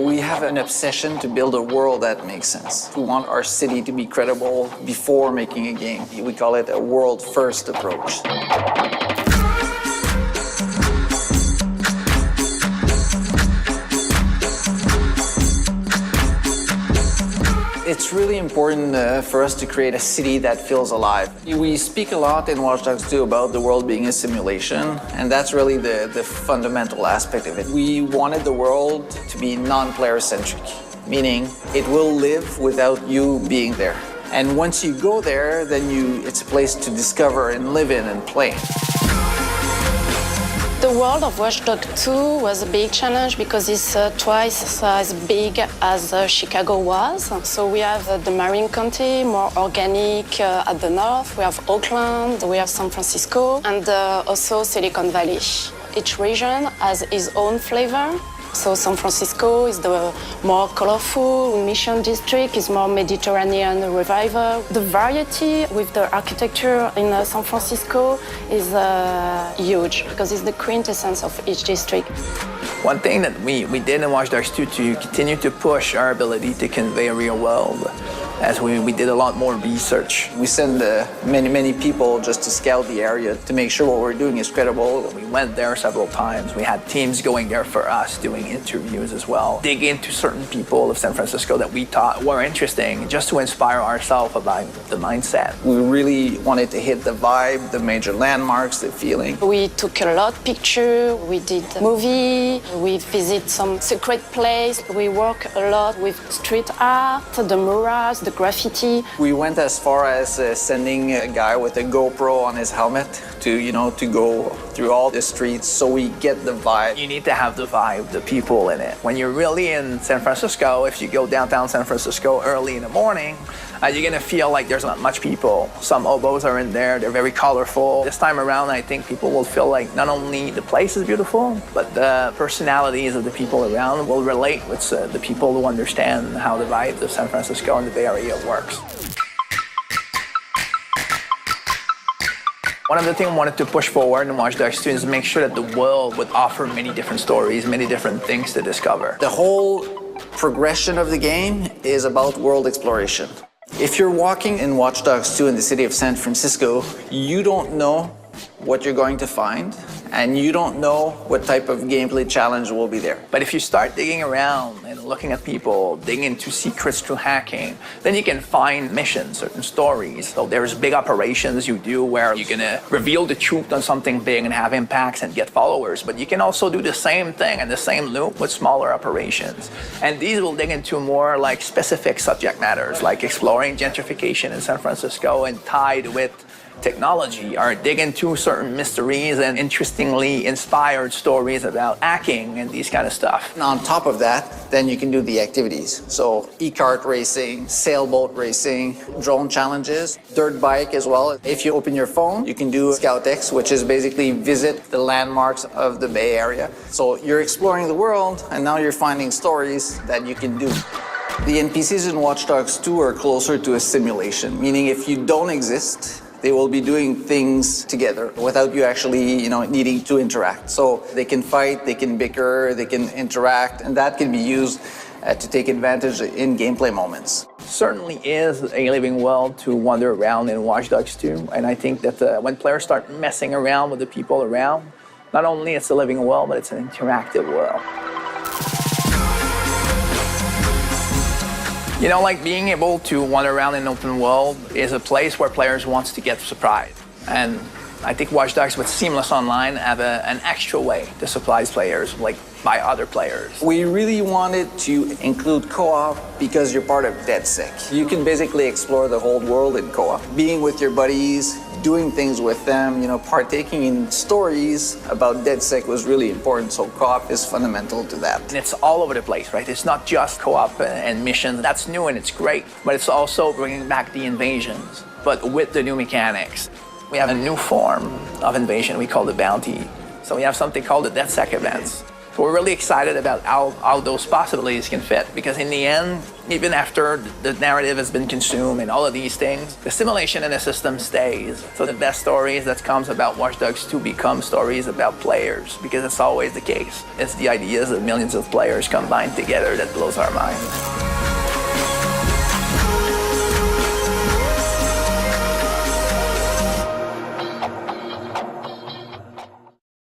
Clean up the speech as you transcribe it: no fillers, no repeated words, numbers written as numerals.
We have an obsession to build a world that makes sense. We want our city to be credible before making a game. We call it a world-first approach. It's really important for us to create a city that feels alive. We speak a lot in Watch Dogs 2 about the world being a simulation, and that's really the fundamental aspect of it. We wanted the world to be non-player centric, meaning it will live without you being there. And once you go there, then it's a place to discover and live in and play. The world of Watch Dogs 2 was a big challenge because it's twice as big as Chicago was. So we have the Marin County, more organic at the north. We have Oakland, we have San Francisco, and also Silicon Valley. Each region has its own flavor. So San Francisco is the more colorful, Mission District is more Mediterranean revival. The variety with the architecture in San Francisco is huge because it's the quintessence of each district. One thing that we did in Watch Dogs 2 to continue to push our ability to convey a real world, as we did a lot more research. We send many people just to scout the area to make sure what we're doing is credible. We went there several times. We had teams going there for us, doing interviews as well. Dig into certain people of San Francisco that we thought were interesting, just to inspire ourselves about the mindset. We really wanted to hit the vibe, the major landmarks, the feeling. We took a lot of pictures, we did movie, we visit some secret place. We work a lot with street art, the murals, the graffiti. We went as far as sending a guy with a GoPro on his helmet to go through all the streets so we get the vibe. You need to have the vibe, the people in it. When you're really in San Francisco, if you go downtown San Francisco early in the morning, you're gonna feel like there's not much people. Some hobos are in there, they're very colorful. This time around, I think people will feel like not only the place is beautiful, but the personalities of the people around will relate with the people who understand how the vibe of San Francisco and the Bay Area works. One of the things I wanted to push forward in Watch Dogs 2 is make sure that the world would offer many different stories, many different things to discover. The whole progression of the game is about world exploration. If you're walking in Watch Dogs 2 in the city of San Francisco, you don't know what you're going to find, and you don't know what type of gameplay challenge will be there. But if you start digging around and looking at people, digging into secrets through hacking, then you can find missions, certain stories. So there's big operations you do where you're gonna reveal the truth on something big and have impacts and get followers. But you can also do the same thing and the same loop with smaller operations. And these will dig into more like specific subject matters, like exploring gentrification in San Francisco and tied with technology, or dig into certain mysteries and interestingly inspired stories about hacking and these kind of stuff. And on top of that, then you can do the activities. So e-kart racing, sailboat racing, drone challenges, dirt bike as well. If you open your phone, you can do Scout X, which is basically visit the landmarks of the Bay Area. So you're exploring the world, and now you're finding stories that you can do. The NPCs in Watch Dogs 2 are closer to a simulation, meaning if you don't exist, they will be doing things together without you actually, needing to interact. So they can fight, they can bicker, they can interact, and that can be used to take advantage in gameplay moments. Certainly is a living world to wander around in Watch Dogs 2, and I think that when players start messing around with the people around, not only it's a living world, but it's an interactive world. Like being able to wander around in an open world is a place where players want to get surprised. And I think Watch Dogs with Seamless Online have an extra way to surprise players, like by other players. We really wanted to include co-op because you're part of DedSec. You can basically explore the whole world in co-op. Being with your buddies, doing things with them, partaking in stories about DedSec was really important, so co-op is fundamental to that. And it's all over the place, right? It's not just co-op and missions. That's new and it's great, but it's also bringing back the invasions, but with the new mechanics. We have a new form of invasion we call the bounty. So we have something called the DedSec events. So we're really excited about how those possibilities can fit, because in the end, even after the narrative has been consumed and all of these things, the simulation in the system stays. So the best stories that comes about Watch Dogs 2 become stories about players, because it's always the case. It's the ideas of millions of players combined together that blows our mind.